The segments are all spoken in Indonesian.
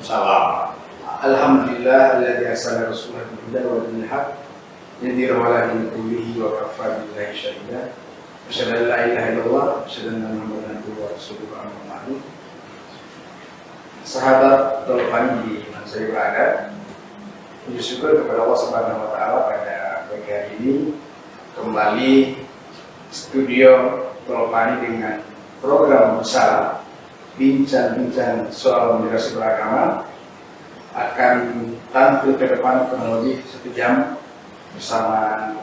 Salam. Alhamdulillah alladzi arsala rasulahu bil huda wa dinil haqq yudhhirahu 'ala dini kullihi wa kafaa billahi shahida. Asyhadu an la ilaha illallah wa asyhadu anna Muhammadan abduhu wa rasuluhu amma ba'du. Sahabat Tolpan di mana saya berada, puji syukur kepada Allah Subhanahu wa taala pada pagi hari ini kembali studio Tolpan dengan program besar bincang-bincang soal moderasi beragama akan tampil ke depan kurang lebih 1 jam bersama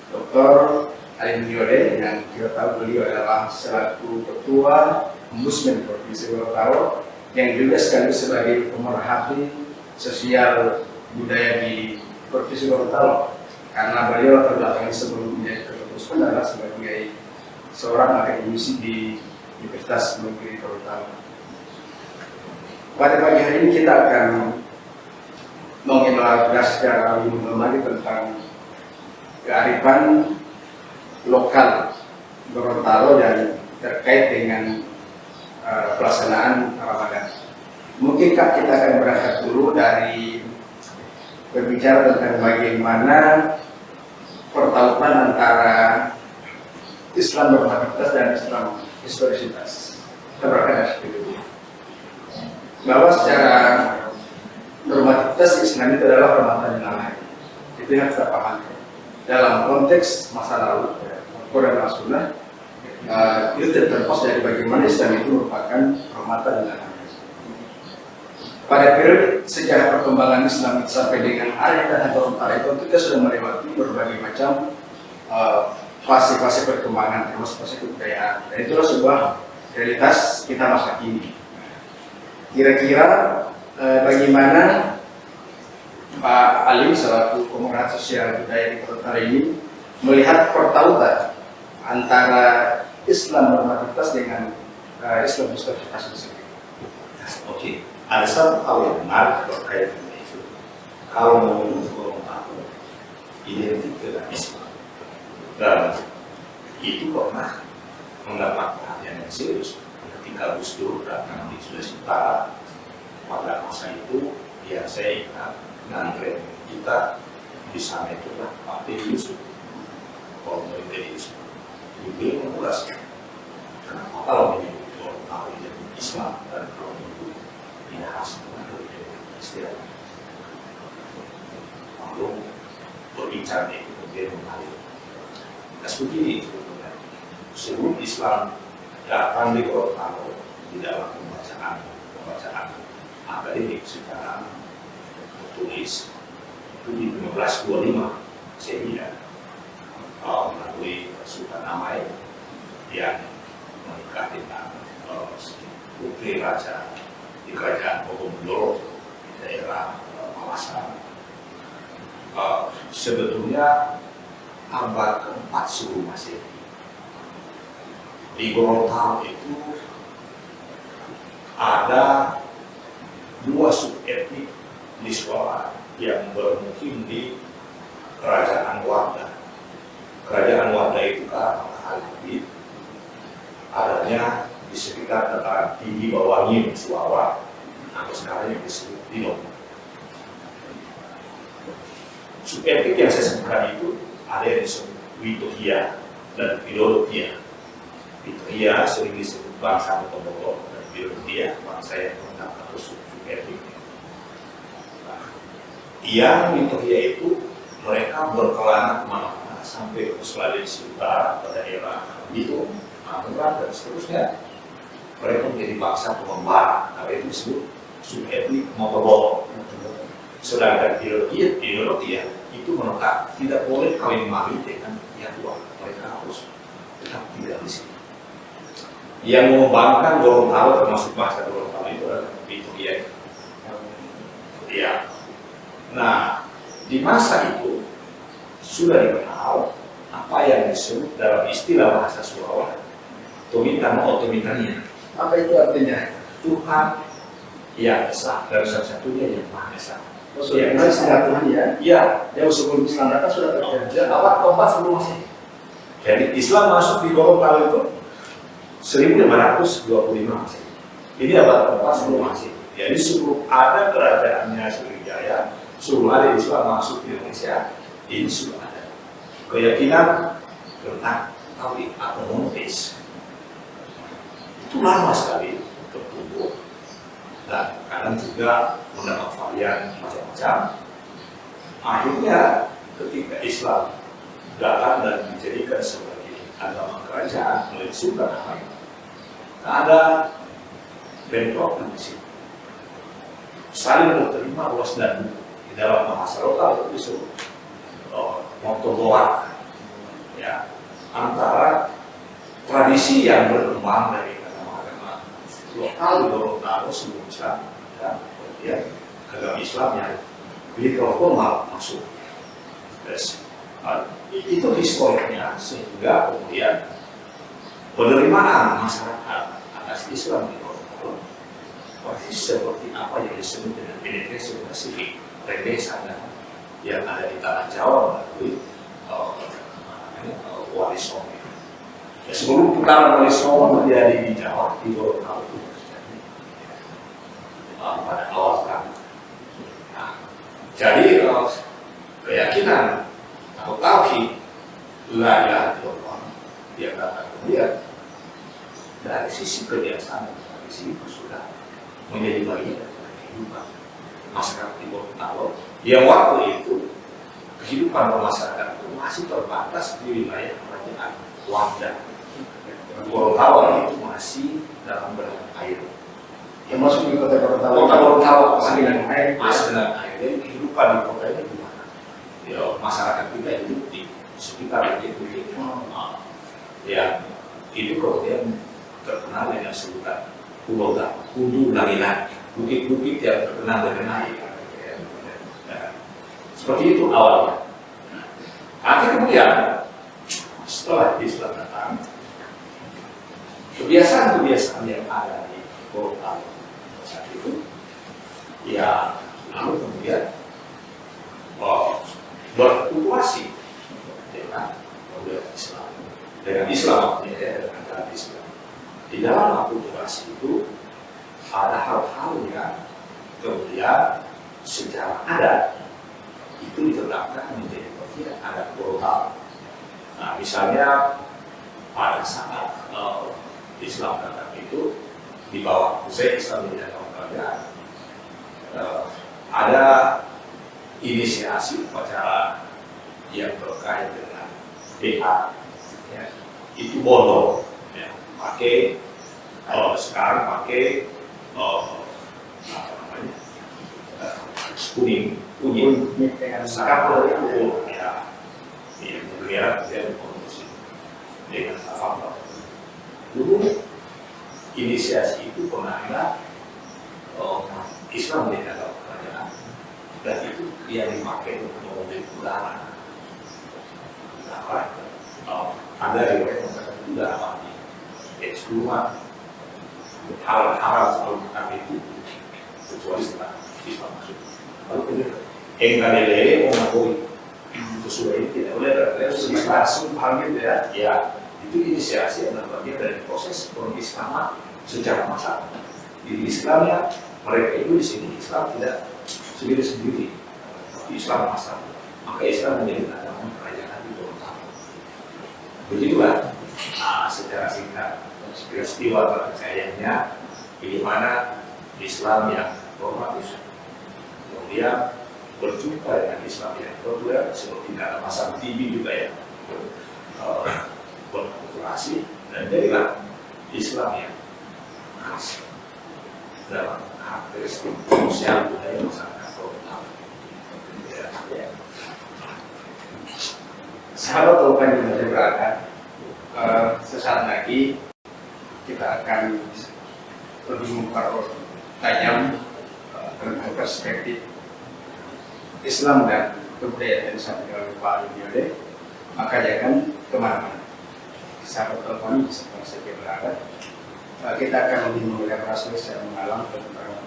Dr. Ali Yode yang kita tahu beliau adalah selaku ketua Ombudsman Provinsi Gorontalo yang juga sekaligus sebagai pemerhati sosial budaya di Provinsi Gorontalo, karena beliau latar belakangnya sebelum menjadi ketua Ombudsman adalah sebagai seorang akademisi di Universitas Negeri Gorontalo. Pada pagi hari ini kita akan mengelaborasi secara lebih mendalam tentang kearifan lokal Gorontalo dan terkait dengan pelaksanaan Ramadan. Mungkinkah kita akan berangkat dulu dari berbicara tentang bagaimana pertautan antara Islam normativitas dan Islam historisitas. Kita berangkat dari situ. Bahwa secara normativitas Islam itu adalah permata yang lain. Itu yang kita pahami. Dalam konteks masa lalu, Quran dan Sunnah, itu terlepas dari bagaimana Islam itu merupakan permata dan lain. Pada periode sejarah perkembangan Islam itu sampai dengan area dan Gorontalo itu kita sudah melewati berbagai macam fase-fase perkembangan, termasuk fase kebudayaan. Dan itulah sebuah realitas kita masa kini. Kira-kira bagaimana Pak Ali selaku pemerhati sosial budaya di Gorontalo ini melihat pertautan antara Islam normativitas dengan Islam historisitas tersebut? Oke, ada satu hal yang menarik terkait dengan itu. Kalau mau Gorontalo identik dengan Islam, dan itu pernah mendapat perhatian yang serius ketika Gus Dur datang di Sulawesi Utara. Pada masa itu, ya saya ingat ngantri kita di sana itulah Pak Teddy Yusuf, Kolonel Teddy Yusuf. Beliau mengulaskan kenapa kalau menyebut Gorontalo itu Islam dan kalau menyebut Minahasa itu istilah. Lalu berbicara itu kemudian mengalir. Begini sebelum Islam datang di Gorontalo di dalam pembacaan akademik secara tertulis itu di 1525 Sedia melalui Sultan Amai yang menikah dengan putri raja di kerajaan Bogomondoro di daerah Makassar. Sebetulnya abad keempat sebelum Masehi di Gorontalo itu ada 2 subetnik di sekolah yang bermukim di Kerajaan Warda. Kerajaan Warda itu karena Khalid adanya di sekitar dataran tinggi bawah Nil Suawa atau sekarang yang disebut Dino. Subetnik yang saya sebutkan itu ada yang disebut Witohia dan Filologia. Witohia sering disebut bangsa Komodo dan Filologia bangsa yang terdampak atau subetnik. Nah, yang Witohia itu mereka berkelana kemana-mana sampai ke Sulawesi Utara, ke daerah itu, Madura dan seterusnya. Mereka menjadi bangsa pengembara, karena itu disebut subetnik Motoboto. Sedangkan Filologia itu menetap tidak boleh kawin mawin dengan yang tua, mereka harus tetap tinggal di sini. Yang mengembangkan Gorontalo termasuk bangsa Gorontalo itu adalah Witohia. Ya. Nah, di masa itu sudah dikenal apa yang disebut dalam istilah bahasa Surawa Tomitano Otomitania. Apa itu artinya? Tuhan yang esa dan satu-satunya yang Maha Esa. Maksudnya istilah Tuhan ya? Iya, yang sebelum Islam datang sudah terjadi. abad keempat sebelum Masehi. Jadi Islam masuk di Gorontalo itu 1525 Masehi. Ini abad keempat sebelum Masehi. Jadi sebelum ada kerajaannya Sriwijaya, sebelum ada Islam masuk ke Indonesia, ini sudah ada keyakinan tentang tauhid atau monoteis. Itu lama sekali bertumbuh dan kadang juga mendapat varian macam-macam. Akhirnya ketika Islam datang dan dijadikan sebagai agama kerajaan oleh Sultan Ahmad, ada bentrokan di sini. Saling menerima luas dan di dalam bahasa lokal itu disebut motoboa, ya, antara tradisi yang berkembang dari agama-agama lokal di Gorontalo sebelum Islam dan kemudian agama Islam yang literal formal masuk. Terus, itu historinya sehingga kemudian penerimaan masyarakat atas Islam di Gorontalo persis seperti apa yang disebut dengan penetration Pasifik Renaissance yang ada di tanah Jawa melalui Wali Songo. Ya, sebelum putaran Wali Songo terjadi di Jawa, di Gorontalo itu terjadi pada awal kan. Nah, jadi keyakinan atau tauhid la ilaha illallah yang datang kemudian dari sisi kebiasaan dari sisi itu sudah menjadi bagian dari kehidupan masyarakat di Gorontalo yang waktu itu kehidupan masyarakat itu masih terbatas di wilayah kerajaan Wanda. Gorontalo itu masih dalam benang air. Yang masuk di kota Gorontalo. Kota Gorontalo masih dengan air. Masih dengan air. Jadi kehidupan di kota ini gimana? Ya, masyarakat kita hidup di sekitar itu. Ya, itu kemudian terkenal dengan sebutan Pulau Gam, Kudu Lagi-Lagi, bukit-bukit yang terkenal dengan air. Ya, seperti itu awalnya. Nanti kemudian setelah Islam datang, kebiasaan-kebiasaan yang ada di Gorontalo saat itu, ya lalu kemudian berfluktuasi dengan Islam, dengan Islam. Di dalam akulturasi itu ada hal-hal yang kemudian secara adat itu ditetapkan menjadi bagian adat Gorontalo. Nah, misalnya pada saat Islam datang itu di bawah Hussein Islam di dalam kerajaan, ada inisiasi upacara yang terkait dengan PA, ya, itu bodoh. Pakai sekarang pakai apa namanya kuning skapul ya bendera dan konstitusi dengan apa dulu inisiasi itu pernah ada Islam di dalam kerajaan dan itu yang dipakai untuk mengambil udara. Ada riwayat mengatakan udara ekskluman hal-hal selalu makan itu kecuali setelah Islam masuk. Lalu kemudian Galileo mengakui sesuai ini tidak boleh berarti langsung panggil ya. Ya, itu inisiasi adalah bagian dari proses pengislaman secara massal. Di Islamnya mereka itu di sini Islam tidak sendiri-sendiri, Islam massal. Maka Islam menjadi agama kerajaan di Gorontalo. Begitulah. Secara singkat peristiwa kepercayaannya di mana Islam yang normatif kemudian berjumpa dengan Islam yang populer seperti kata Masam TV juga ya berkulturasi dan jadilah Islam yang khas dalam karakteristik sosial budaya masyarakat Gorontalo. Sahabat Tuhan yang berada, sesaat lagi kita akan lebih mempertajam tentang perspektif Islam dan kebudayaan yang disampaikan oleh Pak Yudhiyode. Maka jangan kemana-mana. Sahabat telepon setelah saya berada, kita akan lebih melihat rasul secara mengalam tentang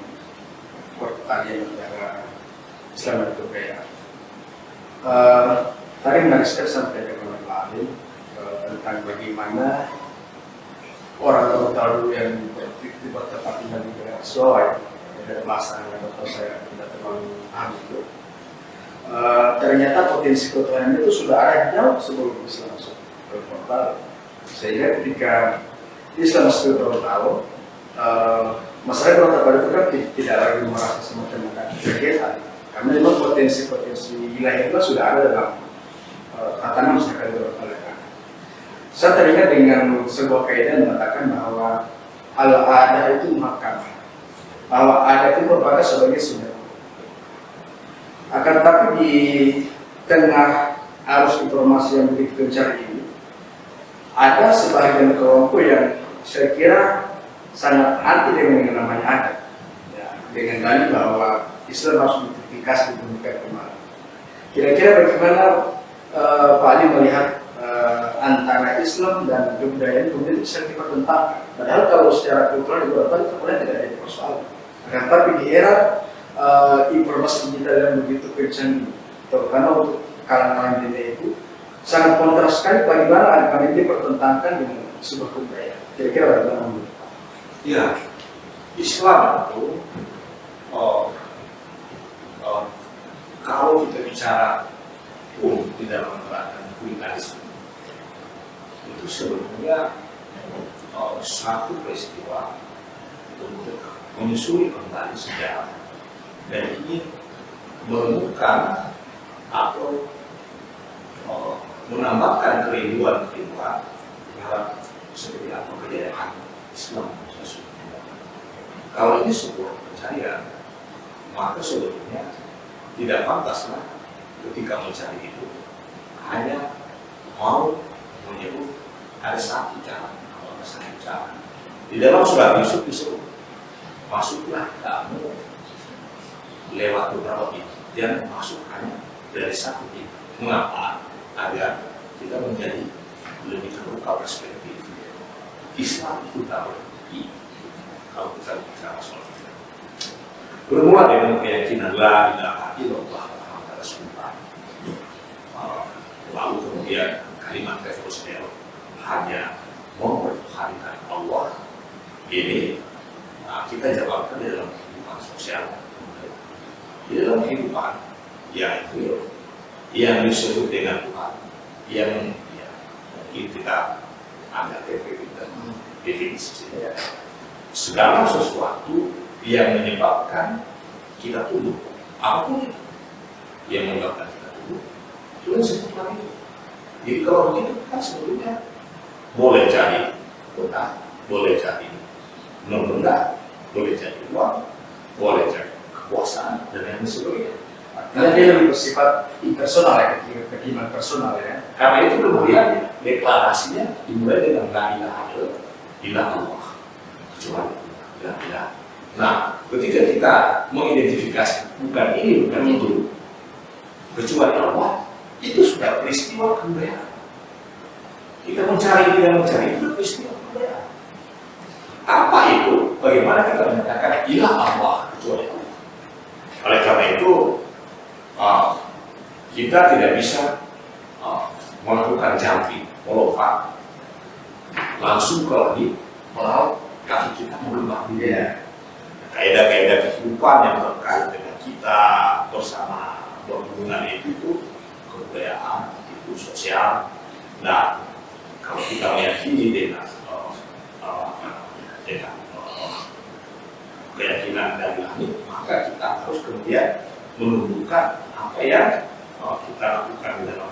pertanyaan antara Islam dan kebudayaan. Tadi menarik sekali sampaikan oleh Pak Alim tentang bagaimana orang Gorontalo yang bertempat tinggal di daerah Sulawesi dari masa yang atau saya tidak terlalu paham itu. Ternyata potensi ketuhanan itu sudah ada jauh sebelum Islam masuk ke Gorontalo. Sehingga ketika Islam masuk ke Gorontalo, masyarakat Gorontalo itu kan tidak lagi merasa semacam kegiatan, karena memang potensi-potensi wilayah itu sudah ada dalam tatanan masyarakat Gorontalo. Saya teringat dengan sebuah kaidah mengatakan bahwa al-ada itu mahkamah, bahwa adat itu merupakan sebagai sumber. Akan tetapi di tengah arus informasi yang begitu gencar ini, ada sebagian kelompok yang saya kira sangat anti dengan yang namanya adat, ya, dengan dalih bahwa Islam harus ditipikas diberikan kembali. Kira-kira bagaimana Pak Ali melihat antara Islam dan kebudayaan kemudian bisa dipertentangkan? Padahal kalau secara kultural di Gorontalo itu sebenarnya tidak ada persoalan. Akan tetapi di era informasi digital yang begitu kencang, terutama untuk kalangan milenial itu sangat kontras sekali bagaimana antara ini dipertentangkan dengan sebuah kebudayaan. Kira-kira bagaimana menurut Pak? Ya, Islam itu kalau kita bicara di dalam gerakan kulinarisme itu sebetulnya satu peristiwa untuk menyusuri kembali sejarah dan ingin menemukan atau menambahkan kerinduan terhadap seperti apa kejayaan Islam sesungguhnya. Kalau ini sebuah pencarian, maka sebetulnya tidak pantaslah ketika mencari itu hanya mau menyebut ada satu cara atau ada satu cara. Di dalam surat Yusuf disebut masuklah kamu lewat beberapa pintu dan masuk hanya dari satu pintu. Mengapa? Agar kita menjadi lebih terbuka perspektif. Islam itu tahu kalau kita bicara soal itu. Bermula dengan keyakinan la ilaha illallah Muhammad Rasulullah. Lalu kemudian kalimat revolusioner hanya mempertahankan Allah. Ini kita jawabkan di dalam kehidupan sosial. Di dalam kehidupan yang disebut dengan Tuhan, yang mungkin kita anggap kita definisi segala sesuatu yang menyebabkan kita tunduk, apapun itu yang menyebabkan kita tunduk, itu disebut Tuhan itu. Jadi kalau begitu kan sebetulnya boleh jadi kota, boleh jadi undang-undang, boleh jadi uang, boleh jadi kekuasaan dan lain sebagainya. Karena dia lebih bersifat impersonal ya, keimanan personal ya. Karena itu kemudian deklarasinya dimulai dengan la ilaha illallah, kecuali la ilaha. Nah, ketika kita mengidentifikasi bukan ini, bukan itu, kecuali Allah, itu sudah peristiwa kebudayaan. Kita mencari, tidak mencari, itu peristiwa kebudayaan. Apa itu? Bagaimana kita menyatakan ilah Allah kecuali Allah? Oleh karena itu, kita tidak bisa melakukan jumping, melompat langsung ke langit, melaut kaki kita mengembang. Kaidah-kaidah kehidupan yang terkait dengan kita bersama berhubungan itu kebudayaan, itu sosial. Nah, kalau kita meyakini dengan keyakinan dari langit, maka kita harus kemudian menunjukkan apa yang kita lakukan di dalam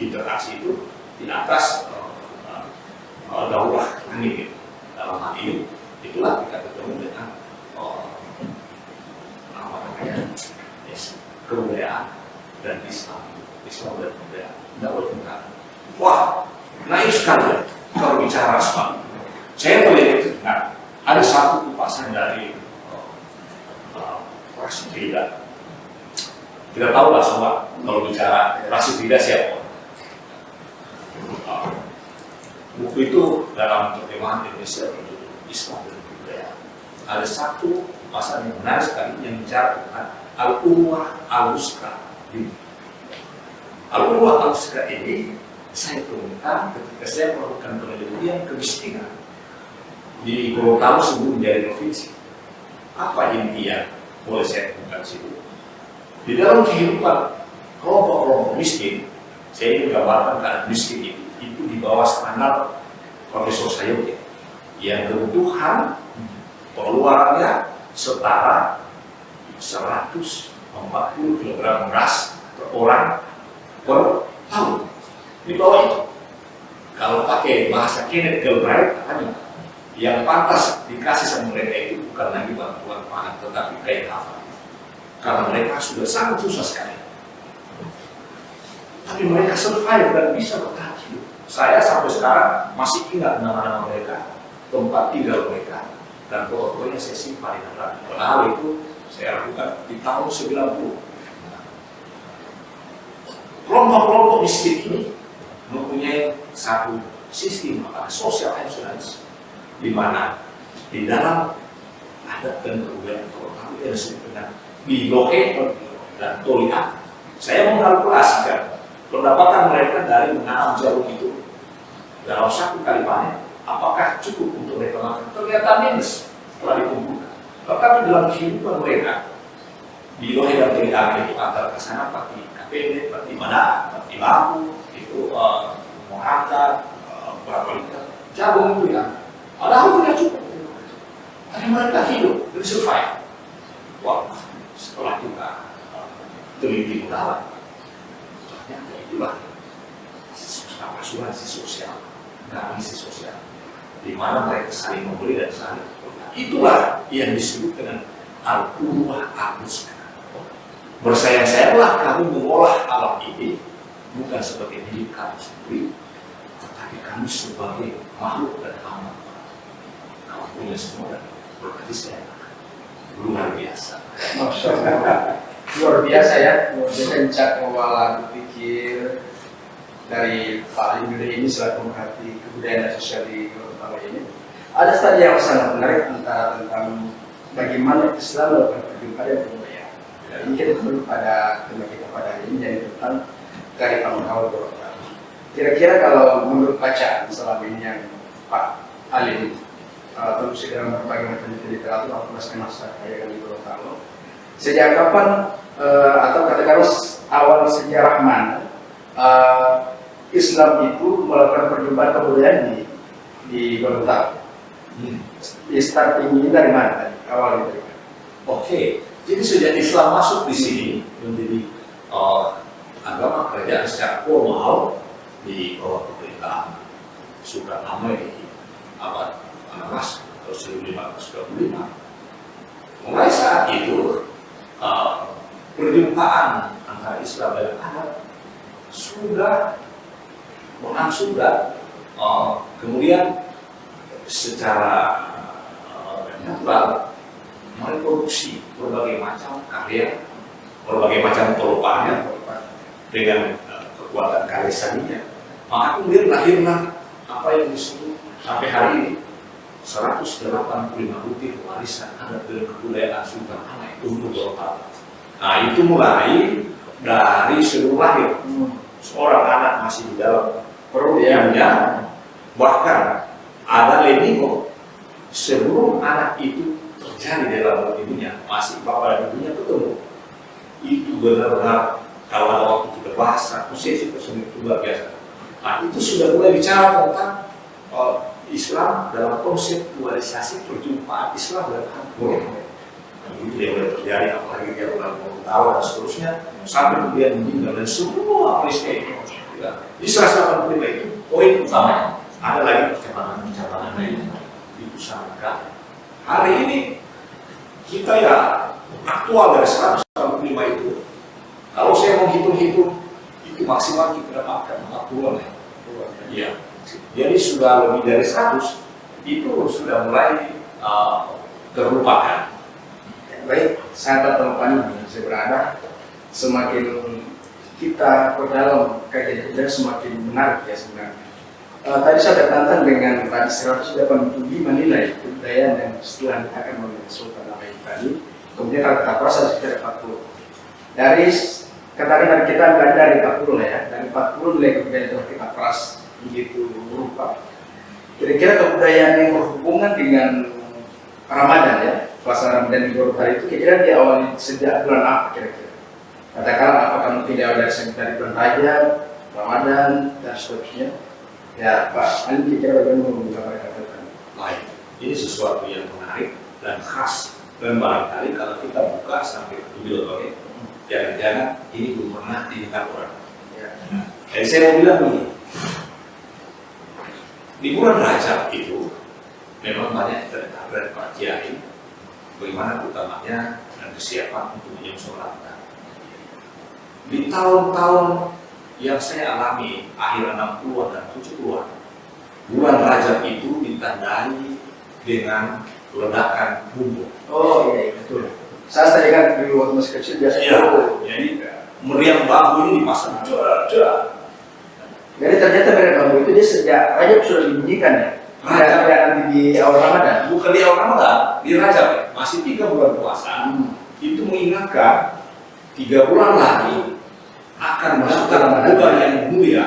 interaksi itu di atas daulah langit. Dalam hal ini, itulah kita ketemu dengan kebudayaan dan Islam dan kebudayaan. Tidak boleh tengah. Wah, naif sekali kalau bicara Islam. Saya melihat itu ada satu kupasan dari Rashid Ridha. Kita tahu lah semua kalau bicara Rashid Ridha siapa. Buku itu dalam terjemahan Indonesia berjudul Islam dan Kebudayaan. Ada satu pasal yang menarik sekali yang bicara tentang Al-Urwah Al-Wuska. Al-Urwah Al-Wuska ini saya temukan ketika saya melakukan penelitian kemiskinan di Gorontalo sebelum menjadi provinsi. Apa intinya boleh saya temukan di situ. Di dalam kehidupan kelompok-kelompok miskin, saya ingin gambarkan keadaan miskin itu di bawah standar Profesor Sayote, yang kebutuhan pengeluarannya setara 140 kg beras per orang per tahun. Di bawah itu, kalau pakai bahasa Kenneth Galbraith, katanya yang pantas dikasih sama mereka itu bukan lagi bantuan pangan, tetapi kain kafan. Karena mereka sudah sangat susah sekali. Tapi mereka survive dan bisa bertahan hidup. Saya sampai sekarang masih ingat nama-nama mereka, tempat tinggal mereka, dan foto-fotonya saya simpan di dalam. Padahal itu saya lakukan di tahun 90. Kelompok-kelompok miskin ini mempunyai satu sistem sosial insurance, di mana di dalam adat dan kebudayaan terutama yang disebut dengan biloke dan tolia. Saya mengkalkulasikan pendapatan mereka dari menanam jarum itu dalam satu kali panen, apakah cukup untuk mereka makan? Ternyata minus setelah dikumpulkan. Tetapi dalam kehidupan mereka, biloke dan tolia itu antara kesana pakai KPD, pakai mana, pakai lampu, itu mengangkat berapa liter jagung itu ya. Padahal tidak cukup. Tapi mereka hidup dan survive. Wah, setelah kita teliti mendalam, ternyata itulah asuransi sosial, garansi sosial, di mana mereka saling membeli dan saling bertukar. Itulah yang disebut dengan al-quwwah al-muslimah. Bersayang-sayanglah kamu mengolah alam ini, bukan sebagai diri kamu sendiri, tetapi kamu sebagai makhluk dan hamba. Kamu punya semua dan berarti saya luar biasa. Masya Allah. Luar biasa ya, luar biasa Encak mengolah berpikir dari Pak Alim ini selaku pemerhati kebudayaan dan sosial di Gorontalo ini. Ada tadi yang sangat menarik tentang bagaimana Islam melakukan perjumpaan dan budaya. Ini kita perlu pada tema kita pada hari ini, yaitu tentang kearifan lokal Gorontalo. Kira-kira kalau menurut bacaan selama ini yang Pak Alim terus dalam berbagai macam literatur atau naskah kayak di Gorontalo, sejak kapan atau katakanlah awal sejarah mana Islam itu melakukan perjumpaan kebudayaan di Gorontalo? Starting ini dari mana tadi? Awalnya dari mana? Oke, jadi sejak Islam masuk di sini menjadi agama kerajaan secara formal di bawah pemerintahan Soekarno di abad 16 atau 1525. Mulai saat itu perjumpaan antara Islam dan Arab sudah berlangsung dan kemudian secara natural mereproduksi berbagai macam karya, berbagai macam perubahannya dengan kekuatan karya seninya. Maka kemudian lahirlah apa yang disebut sampai hari ini 185 butir warisan adat dan kebudayaan Sultan Anak untuk Gorontalo. Nah, itu mulai dari sebelum lahir. Seorang anak masih di dalam perut ibunya, bahkan ada leningo sebelum anak itu terjadi di dalam perut ibunya, masih bapak dan ibunya ketemu. Itu benar-benar kalau ada waktu kita bahas prosesi tersebut itu luar biasa. Nah, itu sudah mulai bicara tentang Islam dalam konseptualisasi perjumpaan Islam dan Gorontalo. Itu yang mulai terjadi, apalagi dia ulang tahun dan seterusnya, sampai kemudian meninggal dan semua peristiwa itu. Di 185 itu poin utamanya. Ada lagi percakapan lain itu sangat dekat. Hari ini kita ya aktual dari 185 itu. Kalau saya mau hitung-hitung, itu maksimal kita dapatkan 40 ya. Iya. Jadi sudah lebih dari 100 itu sudah mulai terlupakan. Baik, saya teman saya berada semakin kita perdalam kajian kita semakin menarik ya sebenarnya. Tadi saya datang dengan tadi 185 nilai kebudayaan yang setelah dikatakan oleh Sultan Abai tadi, kemudian kalau kita proses sekitar 40. Dari katakan dari kita dari 40 ya, dari 40 nilai kebudayaan telah kita peras begitu berupa. Kira-kira kebudayaan yang berhubungan dengan Ramadan ya, pelaksanaan Ramadan di Golkar itu kira-kira diawali sejak bulan apa kira-kira? Katakanlah apakah mungkin diawali dari bulan Rajab, Ramadan, dan seterusnya? Ya Pak, Andi kira-kira bagaimana membuka mereka tentang lain. Ini sesuatu yang menarik dan khas. Dan barangkali kalau kita buka sampai ke Bilotoke, jangan-jangan ini belum pernah didengar orang. ya. Jadi saya mau bilang begini, di bulan Rajab itu memang banyak cerita dari Pak Kiai bagaimana utamanya dan kesiapan untuk menyusul Ramadan. Di tahun-tahun yang saya alami akhir 60-an dan 70-an, bulan Rajab itu ditandai dengan ledakan bumbu. Oh iya, betul. Saya tadi kan dulu waktu masih kecil biasa. Iya, jadi meriam bambu ini dipasang. Jadi ternyata meriam bambu itu dia sejak Rajab sudah dibunyikan ya. Tidak nanti di awal Ramadan. Bukan di awal Ramadan, di Rajab ya. Masih 3 bulan puasa. Itu mengingatkan 3 bulan lagi akan masukkan bulan yang mulia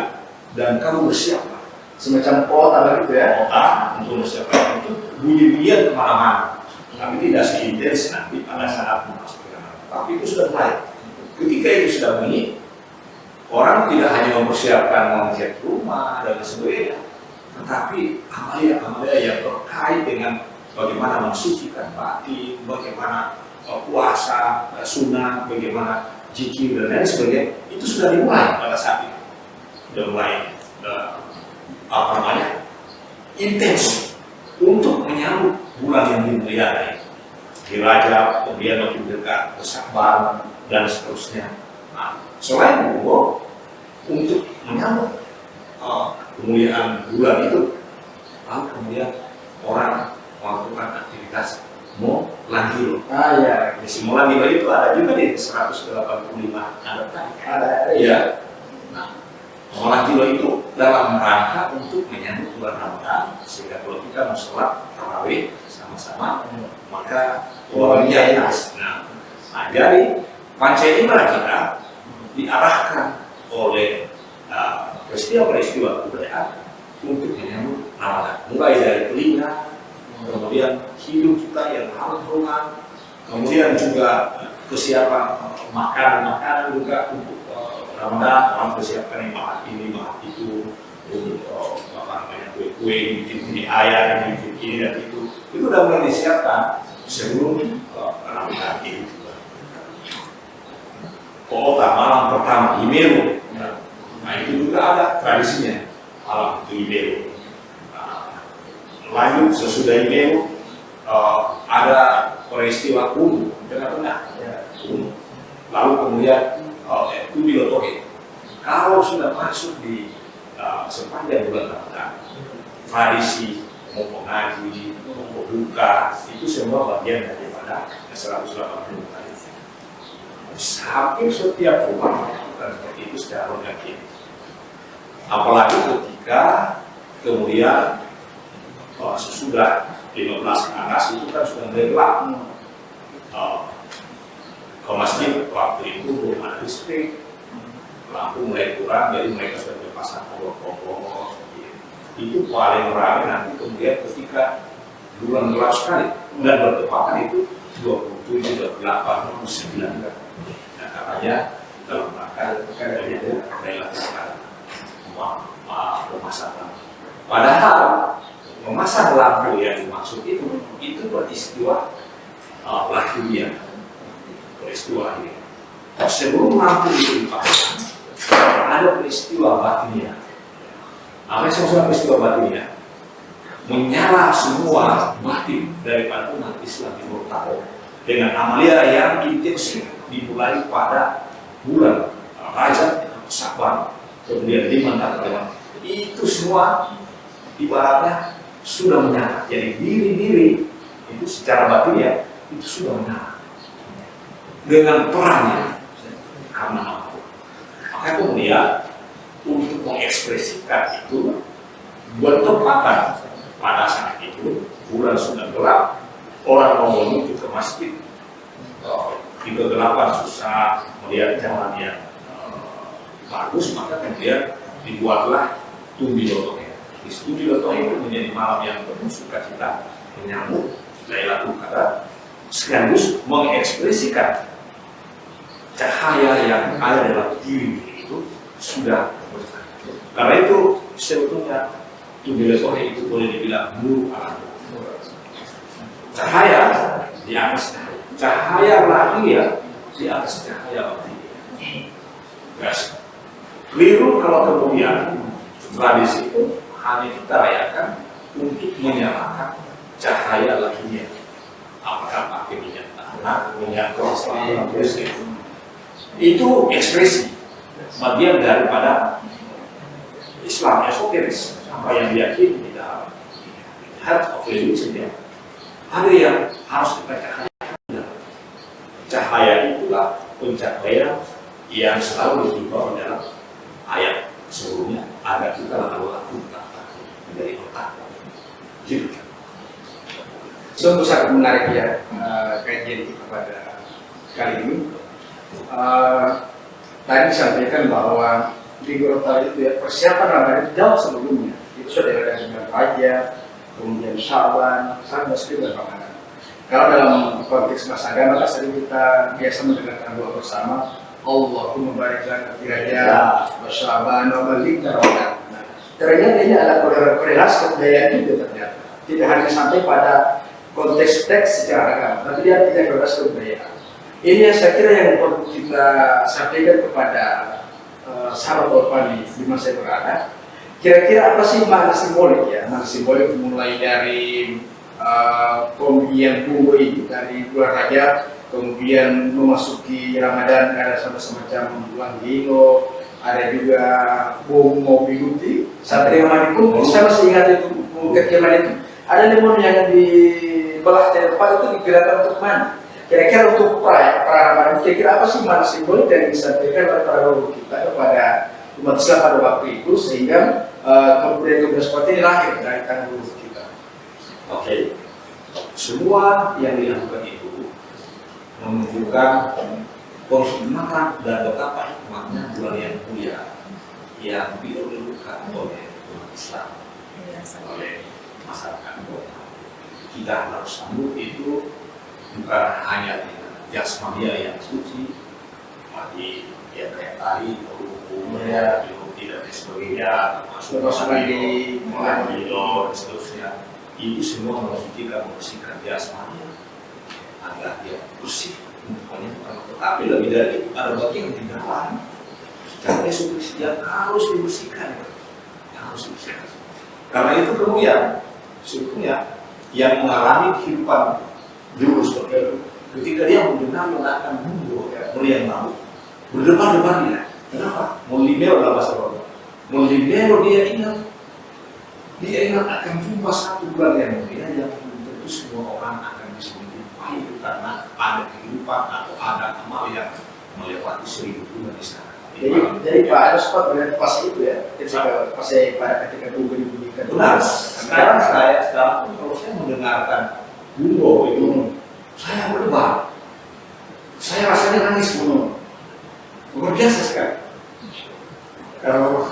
dan kamu bersiaplah. Semacam kota gitu ya. Kota untuk bersiaplah itu bunyi-bunyian kemana-mana. Tapi tidak seintens nanti pada saat memasuki Ramadan. Tapi itu sudah mulai. Ketika itu sudah bunyi, orang tidak hanya mempersiapkan mengecat rumah dan sebagainya, tetapi amalia-amalia yang terkait dengan bagaimana mensucikan batin, bagaimana puasa, sunnah, bagaimana zikir dan lain sebagainya, itu sudah dimulai pada saat itu. Sudah mulai intens untuk menyambut bulan yang dimuliakan di Rajab, kemudian makin dekat ke Sya'ban dan seterusnya. Nah, selain itu, untuk menyambut kemuliaan bulan itu, lalu kemudian orang melakukan aktivitas Molangilo. Ya. Di Molangilo itu ada juga di 185 ada tadi. Ada. Ya. Nah, Molangilo itu dalam rangka untuk menyambut bulan Ramadan, sehingga kalau kita mau sholat tarawih sama-sama, maka di atas. Nah, jadi panca indera kita diarahkan oleh peristiwa-peristiwa kebudayaan untuk menyambut Ramadan. Mulai dari telinga, kemudian hidung kita yang harum-haruman, kemudian juga kesiapan makanan juga untuk Ramadan, orang persiapkan yang makan ini, makan itu, untuk kue-kue, bikin ayam, bikin ini dan itu udah mulai disiapkan sebelum Ramadan ini. Kota malam pertama Imeru, nah itu juga ada tradisinya malam itu Imeru. Lanjut sesudah Imeru ada peristiwa Kudu tengah-tengah, lalu kemudian itu Bilotoke. Kalau sudah masuk di sepanjang bulan Ramadan, tradisi mau mengaji, mau buka, itu semua bagian daripada 180 hari. Hampir setiap rumah melakukan seperti itu secara organik. Apalagi ketika kemudian sesudah 15 ke atas itu kan sudah mulai gelap. Ke masjid waktu itu belum ada listrik, lampu mulai kurang, jadi mereka sudah berpasang kompor. Itu paling ramai nanti kemudian ketika bulan gelap sekali dan bertepatan itu 27, 28, 29. Nah, katanya dalam rangka itu relatif pemasangan. Padahal memasang lampu yang dimaksud itu peristiwa lahiriah, peristiwa ini. Sebelum lampu itu dipasang, ada peristiwa batinnya. Apa yang saya peristiwa batinnya? Menyala semua batin daripada umat Islam di Mortal dengan amalia yang intensif dimulai pada bulan Rajab, Sya'ban, kemudian 5 tahun. Itu semua ibaratnya sudah menyala. Jadi diri-diri itu secara batin ya itu sudah menyala dengan perannya karena mampu. Maka kemudian untuk mengekspresikan itu bertepatan pada saat itu bulan sudah gelap, orang mau menuju ke masjid di kegelapan susah melihat jalan yang bagus, maka kemudian dibuatlah Bilotoke. Di situ Bilotoke itu menjadi malam yang penuh sukacita menyambut Lailatul Qadar sekaligus mengekspresikan cahaya yang ada dalam diri itu sudah bercahaya. Karena itu sebetulnya Tubilatohi itu boleh dibilang nur alam. Cahaya di atas cahaya lahir di atas cahaya batin. Yes. Keliru kalau kemudian tradisi itu hanya kita rayakan untuk menyalakan cahaya lahirnya. Apakah pakai minyak tanah, minyak istri, itu ekspresi bagian daripada Islam esoteris, apa yang diyakini di dalam heart of religion ya. Ada yang harus kita cahaya. Cahaya itulah pencahayaan yang selalu dihimbau dalam ayat sebelumnya agar kita lalu dari otak. Gitu. Sungguh sangat menarik ya kajian kita pada kali ini. Tadi disampaikan bahwa di Gorontalo itu ya persiapan Ramadan jauh sebelumnya. Itu sudah ada dengan Rajab, kemudian Syaban, sampai dan Ramadan. Kalau dalam konteks masa agama sering kita biasa mendengarkan doa bersama, Allahumma barik lana fi Rajab wa Syaban wa ballighna Ramadan. Ternyata ini ada korelasi kebudayaan juga ternyata. Tidak hanya sampai pada konteks teks secara agama, tapi dia tidak korelasi kebudayaan. Ini yang saya kira yang perlu kita sampaikan kepada sahabat Orpani di masa yang berada. Kira-kira apa sih makna simbolik ya? Makna simbolik mulai dari pemberian bunga ini dari bulan Rajab, kemudian memasuki Ramadan ada semacam bulan Gino, ada juga bom mobiluti sampai dengan mandi pun saya masih ingat itu kekiaman itu ada lemon yang dibelah dari depan itu digunakan untuk mandi. Kira-kira untuk Ramadan, kira-kira apa sih makna simbolik yang disampaikan oleh para guru kita kepada umat Islam pada waktu itu sehingga kemudian seperti ini lahir dari tangan guru kita. Oke, semua yang dilakukan itu menunjukkan penghormatan dan betapa hikmahnya bulan yang mulia yang dilakukan oleh umat Islam, oleh masyarakat kota. Kita harus sambut itu bukan hanya dengan jasmania yang suci, tapi ya kayak tadi umumnya tidak sebagainya, termasuk di Muhammadiyah dan seterusnya. Itu semua membersihkan jasmania agar dia bersih. Tapi lebih dari itu ada bagian yang di dalam secara esoteris yang harus dibersihkan, Karena itu kemudian sebetulnya yang mengalami kehidupan dulu seperti itu, ketika dia menggunakan bumbu melihat laut, berdebar-debar dia. Kenapa? Molimeo dalam bahasa Arab. Molimeo dia ingat akan jumpa satu bulan yang mulia yang tentu semua orang akan bisa menjumpai itu karena ada kehidupan atau ada amal yang melewati 1000 bulan di sana. Jadi Pak ada sempat melihat pas itu ya, ketika bumbu dibunyikan. Benar. Sekarang kalau saya mendengarkan bumbu itu, saya berdebar. Saya rasanya nangis penuh. Luar biasa sekali. Kalau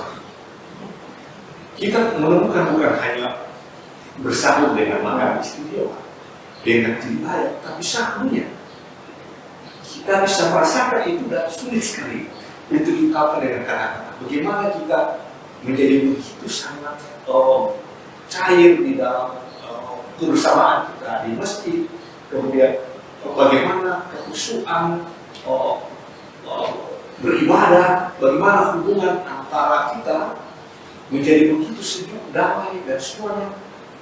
kita menemukan bukan hanya bersambut dengan makanan istimewa, dengan ayat, tapi sahurnya kita bisa merasakan itu dan sulit sekali itu diungkapkan dengan kata-kata. Bagaimana kita menjadi begitu sangat cair di dalam kebersamaan kita di masjid, kemudian bagaimana kekhusyuan beribadah, bagaimana hubungan antara kita menjadi begitu sejuk, damai dan semuanya.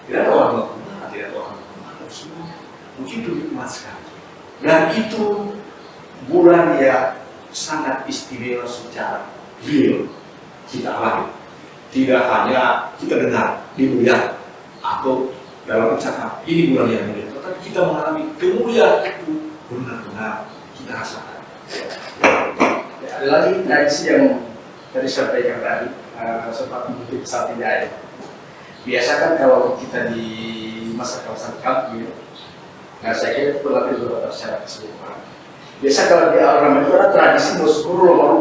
Tidak ada orang berkumah, tidak ada orang berkumah, semuanya begitu nikmat sekali. Dan itu bulan yang sangat istimewa secara real kita alami. Tidak hanya kita dengar, dimuliakan atau dalam ucapan ini bulan yang mulia, tetapi kita mengalami kemuliaan itu benar-benar kita rasakan. Ada lagi tradisi yang tadi sampaikan tadi sempat mengikuti saat tidak ada. Biasa kan kalau kita di masa kawasan kampung, nah saya kira itu berlaku beberapa secara keseluruhan. Biasa kalau di awal itu ada tradisi musuh lalu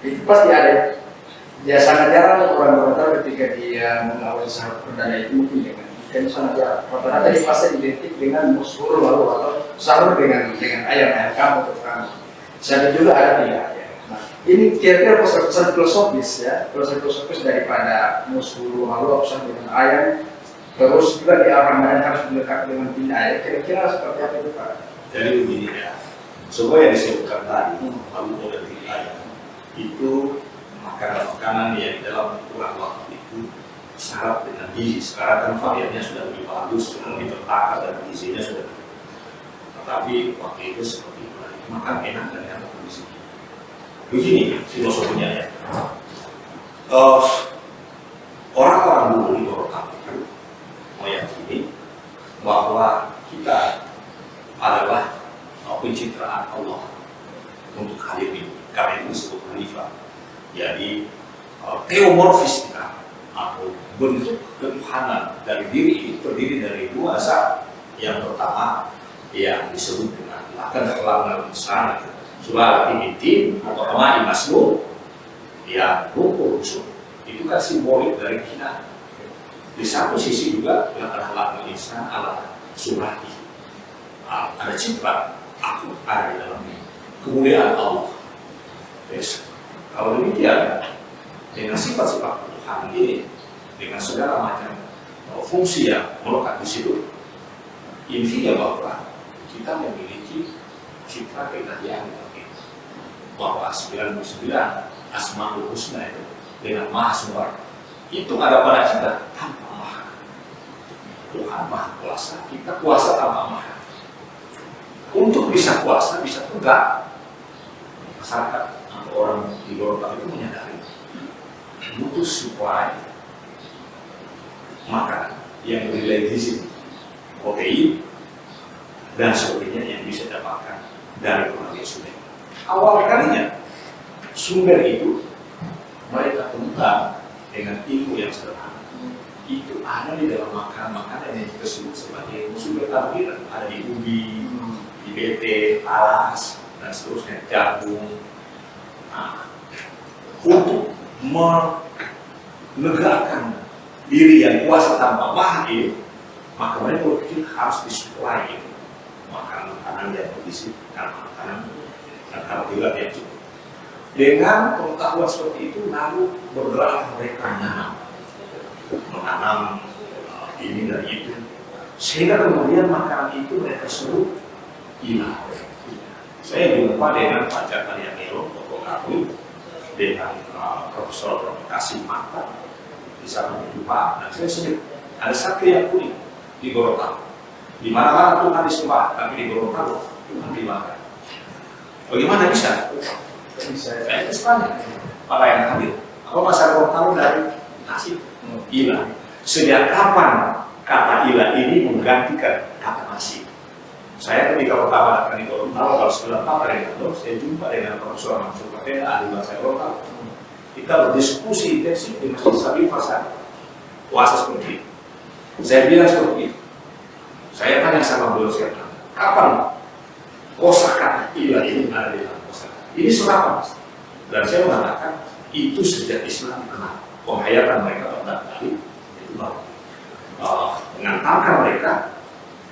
itu pasti ada. Ya sangat jarang orang ketika dia mengawali sahur perdana itu mungkin dengan sangat jarang. Rata-rata di fase identik dengan musuh lalu atau sahur dengan ayam kamu atau kamu. Saya juga ada tidak ya. Nah, ini kira-kira pesan filosofis ya, pesan filosofis daripada musuh Allah pesan dengan ayam, terus juga di Ramadan harus mendekati dengan bina ayam. Kira-kira seperti apa itu Pak? Jadi begini ya, semua yang disebutkan tadi, Abu dan ayam itu makanan-makanan yang di dalam kurang waktu itu syarat dengan gizi. Sekarang kan variannya sudah lebih bagus, sudah lebih tertata dan gizinya sudah lebih. Tetapi waktu itu seperti itu, makan enak dan enak kondisi. Begini filosofinya ya. Orang-orang dulu di Gorontalo itu meyakini bahwa kita adalah pencitraan Allah untuk hadir ini. Karena itu disebut khalifah. Jadi teomorfis kita atau bentuk ketuhanan dari diri ini terdiri dari dua zat. Yang pertama yang disebut dengan akan kelanggan besar surah al-Timitin atau Amai Masnun yang rumput usul itu kan simbolik dari kita. Di satu sisi juga yang adalah insan adalah surah ini. Ada citra aku ada di dalamnya kemuliaan Allah. Yes. Kalau demikian dengan sifat-sifat Tuhan ini dengan segala macam fungsi yang melekat di situ, intinya bahwa kita memiliki citra keilahian bahwa 99 Asmaul Husna itu dengan Maha Sembah itu ada pada kita tanpa maha. Tuhan Maha Kuasa, kita kuasa tanpa maha. Untuk bisa kuasa, bisa tegak, masyarakat atau orang di Gorontalo itu menyadari butuh supply makanan yang bernilai gizi, protein, dan sebagainya yang bisa dapatkan dari berbagai sumber. Awal kalinya sumber itu mereka temukan dengan ilmu yang sederhana. Itu ada di dalam makanan-makanan yang kita sebut sebagai sumber karbohidrat, ada di ubi, di bete, talas, dan seterusnya, jagung. Nah, untuk menegakkan diri yang kuasa tanpa maha itu, maka mereka berpikir harus disuplai itu makanan-makanan yang berisi makanan dan karbohidrat yang cukup. Dengan pengetahuan seperti itu, lalu bergerak mereka menanam ini dan itu, sehingga kemudian makanan itu mereka sebut ilah. Saya jumpa dengan Pak Jakaria Melo, tokoh kami, dengan Profesor Kasim Mata di sana berjumpa, dan saya sebut ada satu yang unik di Gorontalo. Di mana-mana Tuhan disembah, tapi di Gorontalo Tuhan dimakan. Bagaimana bisa? Saya tanya pada yang hadir, apa masalah Gorontalo dari nasi? Ilah. Sejak kapan kata ilah ini menggantikan kata nasi? Saya ketika pertama datang di Gorontalo tahun 94 saya jumpa dengan Profesor Mansur Patena, ahli bahasa Gorontalo. Kita berdiskusi intensif di Masjid Sabil Fasad, puasa seperti itu. Saya bilang seperti itu. Saya tanya sama beliau sekarang, kapan kosakata ilah ini ada di dalam kosakata? Ini surapan. Dan saya mengatakan itu sejak Islam dikenal. Penghayatan mereka tentang tadi itu baru mengantarkan mereka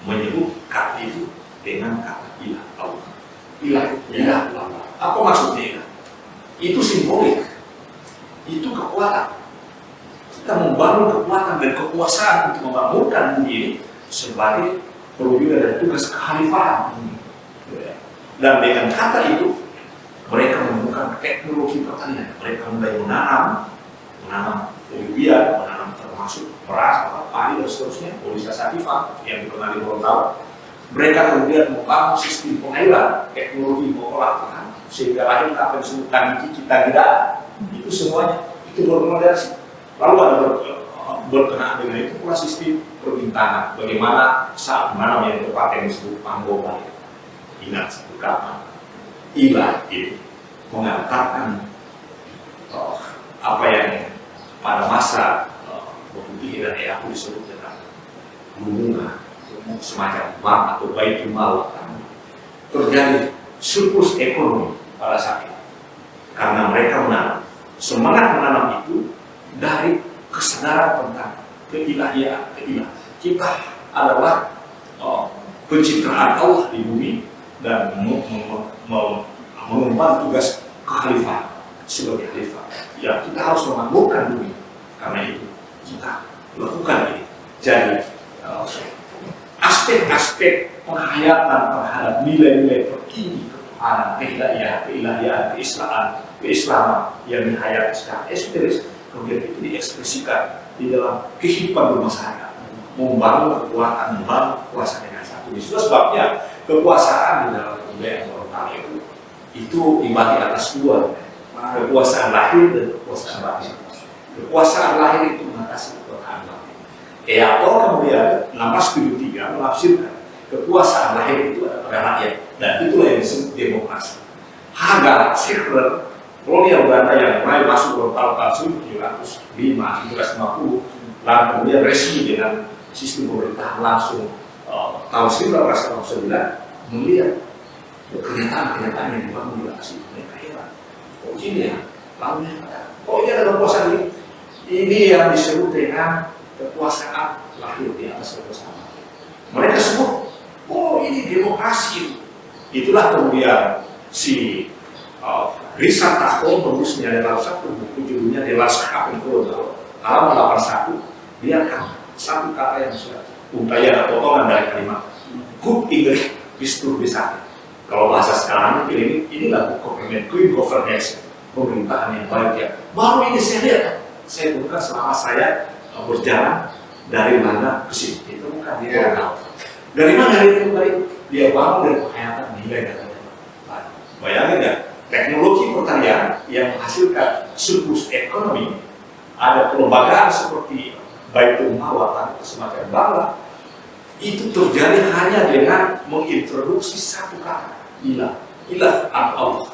menyebut kata itu dengan kata ilah Allah. Ilah Allah. Apa maksudnya ilah? Itu simbolik. Itu kekuatan. Kita membangun kekuatan dan kekuasaan untuk membangunkan bumi ini sebagai perwira dan tugas kekhalifahan. Dan dengan kata itu mereka menemukan teknologi pertanian. Mereka mulai menanam ubi-ubian, menanam termasuk beras, padi dan seterusnya, Polisa Satifah yang dikenal di Gorontalo. Mereka kemudian membangun sistem pengairan, teknologi pengolahan, sehingga lahir apa yang disebut kita tidak. Itu semuanya itu bermodernasi. Lalu ada berkenaan dengan itu pula sistem perbintangan. Bagaimana saat menanam yang tepat yang disebut panggolan. Ingat satu kata, ilah ini mengantarkan apa yang pada masa Bukti dan aku disebut dengan bunga, semacam bank atau baitul mal, terjadi surplus ekonomi pada saat itu karena mereka menanam. Semangat menanam itu dari kesadaran tentang keilahian. Kita adalah pencitraan Allah di bumi dan mengemban tugas kekhalifahan sebagai khalifah. Ya, kita harus memakmurkan bumi. Karena itu kita lakukan ini. Jadi aspek-aspek penghayatan terhadap nilai-nilai tertinggi ketuhanan, keilahian, keislaman yang dihayati secara esoteris, kemudian itu diekspresikan di dalam kehidupan bermasyarakat, membangun kekuatan, membangun kekuasaan dengan satu. Itulah sebabnya kekuasaan di dalam budaya Gorontalo itu dibagi atas dua, kekuasaan lahir dan kekuasaan batin. Kekuasaan lahir itu mengatasi kekuasaan batin. Eator kemudian 1673 menafsirkan kekuasaan lahir itu adalah pada rakyat, dan itulah yang disebut demokrasi. Haga Sihler kolonial Belanda yang mulai masuk Gorontalo tahun 1705-1750, lalu kemudian resmi dengan sistem pemerintahan langsung tahun 1909, melihat kenyataan-kenyataan yang dibangun di lokasi mereka heran. Oh ini ya, lalu oh ini ada kekuasaan ini yang disebut dengan kekuasaan lahir di atas kekuasaan batin. Mereka sebut, oh ini demokrasi. Itulah kemudian si Richard Tacon menulisnya dalam satu buku judulnya The Last Cup in Gorontalo halaman 81. Dia akan satu kata yang sudah untayan atau potongan dari kalimat good English pistur bisa. Kalau bahasa sekarang inilah clean governance, pemerintahan yang baik ya. Baru ini saya lihat, saya bukan selama saya berjalan dari mana ke sini, itu bukan di Gorontalo. Dari mana itu baik? Dia bangun dari penghayatan nilai dan nilai. Bayangin ya, teknologi pertanian yang menghasilkan surplus ekonomi, ada kelembagaan seperti Baitul Mal atau semacam bangla, itu terjadi hanya dengan mengintroduksi satu kata, ilah Allah.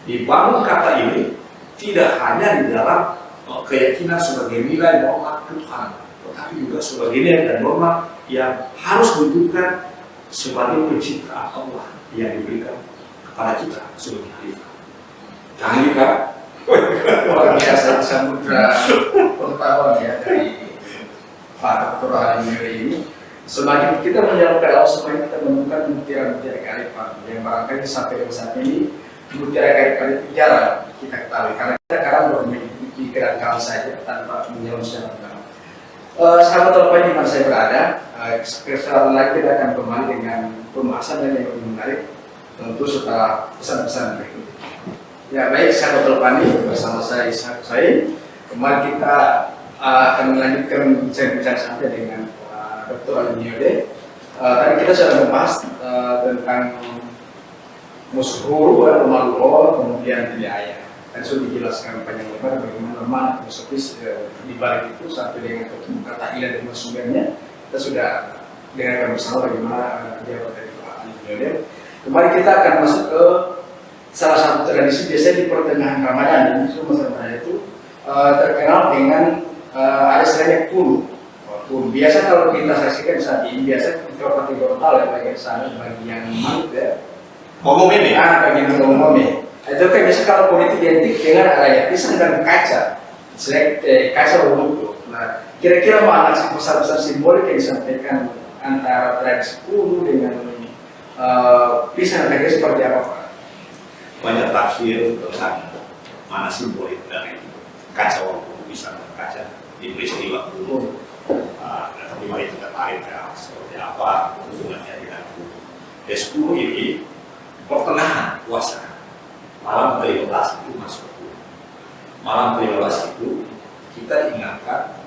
Dibangun kata ini tidak hanya di dalam keyakinan sebagai nilai norma ketuhanan, tetapi juga sebagai nilai dan norma yang harus ditunjukkan sebagai pencitraan Allah yang diberikan kepada kita sebagai khalifah. Canggih kan? Luar biasa samudra pengetahuan ya dari Pak Dr. Ali ini. Semakin kita menjalankan Allah, semakin kita menemukan mutiara-mutiara kearifan yang barangkali sampai dengan saat ini mutiara kearifan itu jarang kita ketahui karena kita kadang berpikiran kami saja tanpa menyelam secara dalam. Sahabat Alfa di mana saya berada, sekarang lagi kita akan kembali dengan pembahasan yang lebih menarik tentu setelah pesan-pesan berikut. Ya baik sahabat Alfa bersama saya Ishak Said, kembali kita akan melanjutkan bincang-bincang santai dengan Dr. Ali Niode. Tadi kita sudah membahas tentang musuh atau maluho, kemudian tidak dan sudah dijelaskan panjang lebar bagaimana mana filosofis di balik itu sampai dengan ketemu kata ilah dan sumbernya. Kita sudah dengarkan bersama bagaimana dia dari Pak Ali Niode. Kemarin kita akan masuk ke salah satu tradisi biasanya di pertengahan Ramadan. Ini Ramadan itu terkenal dengan ada istilahnya kulu. Biasa kalau kita saksikan saat ini biasa di Kabupaten Gorontalo ya bagian sana bagian manut ya. Ngomong ini? Bagian ngomong ini. Itu kan biasa kalau politik identik dengan ada pisang dan kaca. Kaca berbentuk. Nah, kira-kira mana sih pesan-pesan simbolik yang disampaikan antara tradisi kulu dengan pisang dan kaca seperti apa Pak? Banyak tafsir tentang mana simbolik dari kaca walaupun pisang dan kaca di peristiwa kulu. Tapi mari kita tarik ya, seperti apa hubungannya dengan kudu. S10 ini pertengahan puasa, malam ke-15 itu masuk kudu. Malam ke-15 itu kita diingatkan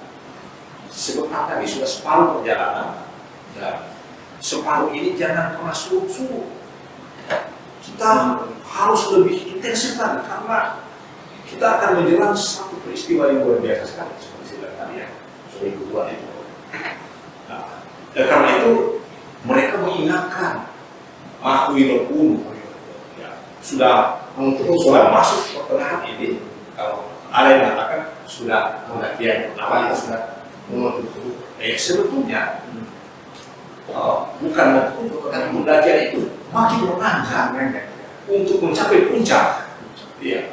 sebentar tadi sudah separuh perjalanan dan separuh ini jangan pernah suruh-suruh. Kita harus lebih intensif lagi karena kita akan menjelang satu peristiwa yang luar biasa sekali seperti saya tadi ya. Kedua itu. Nah, karena itu mereka mengingatkan Mahwil Kuno ya, sudah masuk pertengahan ini. Kalau ada yang mengatakan sudah penggantian namanya sudah menutup. Sebetulnya bukan menutup, tetapi penggantian itu makin menanjak untuk mencapai puncak. Ya.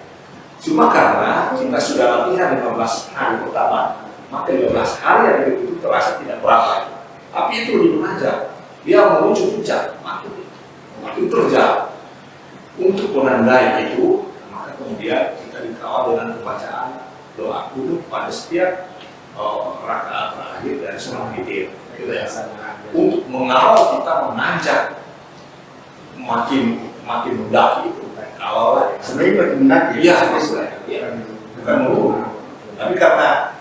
Cuma karena kita sudah latihan 15 hari pertama, maka 15 hari yang itu terasa tidak berapa, tapi itu lebih menanjak. dia menuju puncak makin terjal. Untuk menandai itu, maka kemudian kita dikawal dengan pembacaan doa kudus pada setiap rakaat terakhir dari sholat witir, gitu ya. Untuk mengawal kita menanjak makin mendaki itu, kawal sebenarnya makin mendaki. Iya, bukan menurun. Tapi karena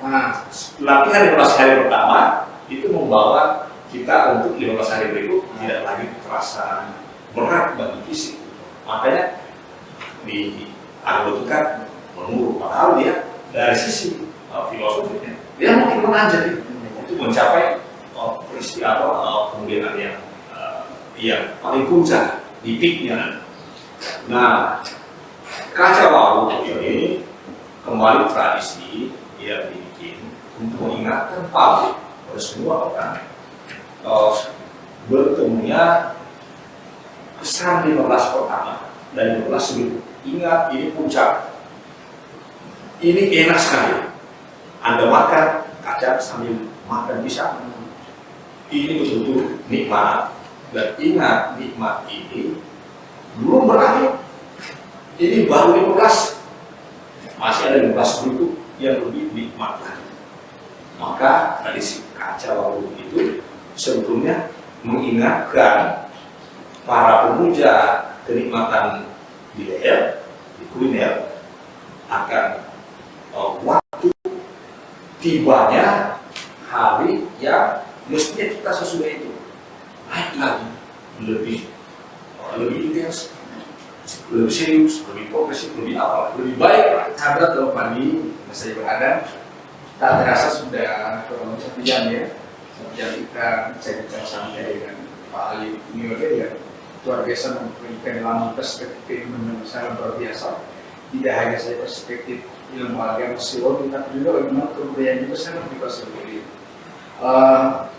latihan 15 hari pertama itu membawa kita untuk 15 hari berikut tidak lagi terasa berat bagi fisik. Makanya di tingkat menurun. Padahal dia dari sisi filosofinya dia makin menanjak untuk mencapai peristiwa kemudian yang paling puncak di peaknya. Nah, kaca wau ini kembali tradisi yang dibikin untuk mengingatkan publik pada semua orang bertemunya kesan 15 pertama dan 15 sebelum. Ingat, ini puncak. Ini enak sekali. Anda makan kacang sambil makan pisang. Ini betul-betul nikmat. Dan ingat, nikmat ini belum berakhir. Ini baru 15. Masih ada 15 berikut yang lebih nikmat lagi. Maka tradisi kaca wau itu sebetulnya mengingatkan para pemuja kenikmatan di leher, di kuliner, akan waktu tibanya hari yang mestinya kita sesudah itu naik lagi, lebih intens, lebih serius, lebih progresif, lebih apa, lebih baik. Sahabat kalau pagi masih berada, tak terasa sudah kurang lebih 1 jam ya. 1 jam kita bicara sampai dengan Pak Ali New ya. Luar biasa memberikan dalam perspektif yang sangat luar biasa. Tidak hanya saya perspektif ilmu agama psikologi, tapi juga bagaimana kebudayaan itu sangat dikuasai.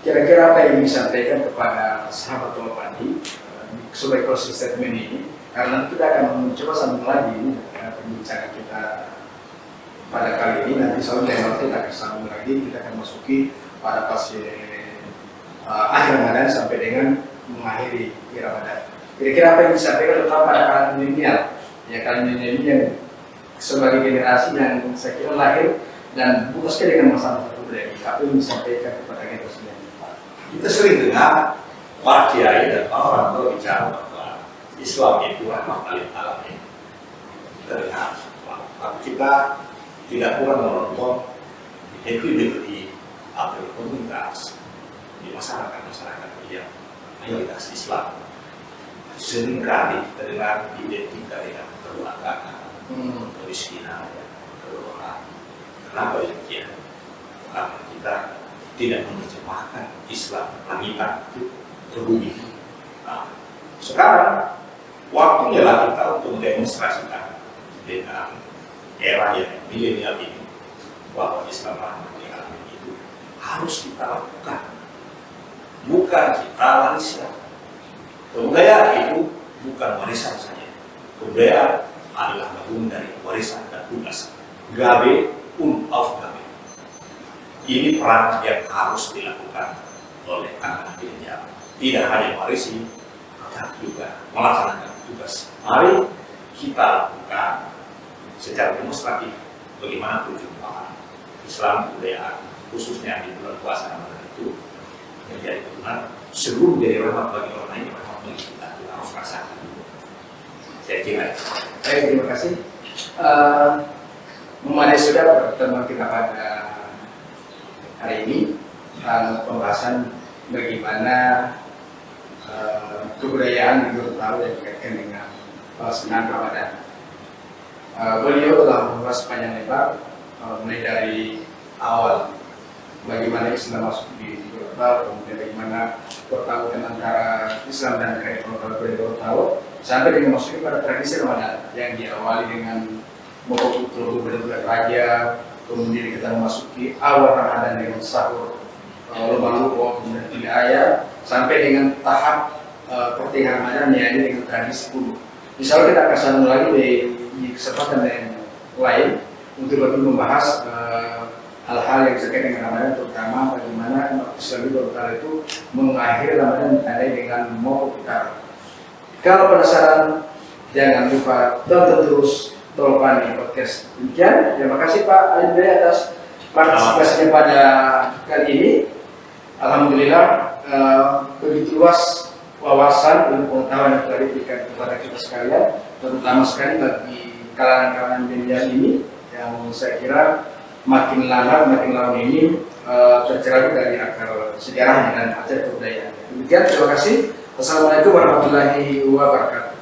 Kira-kira apa yang disampaikan kepada sahabat Tolopandi sebagai closing statement ini? Karena kita akan mencoba sambung lagi pembicaraan kita pada kali ini. Nanti soalnya kita akan sambung lagi, kita akan masuki pada fase akhir Ramadan sampai dengan mengakhiri Ramadan. Kira-kira apa yang disampaikan terutama pada kalangan milenial? Ya, kalangan milenial ini yang sebagai generasi yang saya kira lahir dan bukan sekali dengan masalah budaya. Apa yang disampaikan kepada kita semua? Kita sering dengar para kiai dan orang berbicara bahwa Islam itu rahmat paling alamin. Kita dengar, tapi kita tidak kurang menonton di komunitas, di masyarakat yang mayoritas Islam. Seringkali kita dengar identitas dengan keluarga, kemiskinan, keluarga. Kenapa demikian? Karena kita tidak menerjemahkan Islam langitan itu ke bumi. Nah, sekarang waktunya lah kita untuk mendemonstrasikan dengan era yang milenial ini bahwa Islam rahmat itu harus kita lakukan, bukan kita wariskan. Kebudayaan itu bukan warisan saja. Kebudayaan adalah bagian dari warisan dan tugas. Gabe auf gabe. Ini peran yang harus dilakukan oleh anak milenial. Tidak hanya warisi, tetapi juga melaksanakan tugas. Mari kita lakukan secara demonstratif bagaimana perjumpaan Islam kebudayaan, khususnya di bulan puasa Ramadan itu menjadi benar sebelum menjadi rahmat bagi orang lain, rahmat bagi kita harus rasakan. Saya kira. Baik, terima kasih. Memadai sudah pertemuan kita pada hari ini pembahasan bagaimana kebudayaan di Gorontalo yang dikaitkan dengan pelaksanaan Ramadan. Beliau telah membahas panjang lebar mulai dari awal bagaimana Islam masuk di Gorontalo, kemudian bagaimana pertarungan antara Islam dan Gorontalo sampai dengan masuk pada tradisi Ramadan yang diawali dengan membawa putra berbulan raja, kemudian kita memasuki awal Ramadan dengan sahur lupa kemudian tidak ayat sampai dengan tahap pertengahan Ramadan yakni dengan tradisi puluh. Misalnya kita akan sambung lagi di kesempatan yang lain untuk lebih membahas hal-hal yang terkait dengan Ramadan, terutama bagaimana umat Islam itu mengakhiri Ramadan ditandai dengan mau utara. Kalau penasaran, jangan lupa tonton terus Tolpani Podcast. Demikian, terima kasih Pak Andre atas partisipasinya pada kali ini. Alhamdulillah begitu luas wawasan dan pengetahuan yang telah diberikan kepada kita sekalian, terutama sekali bagi kalangan-kalangan milenial ini yang saya kira makin lama ini tercerabut dari akar sejarahnya dan ajar kebudayaan. Demikian, terima kasih. Wassalamualaikum warahmatullahi wabarakatuh.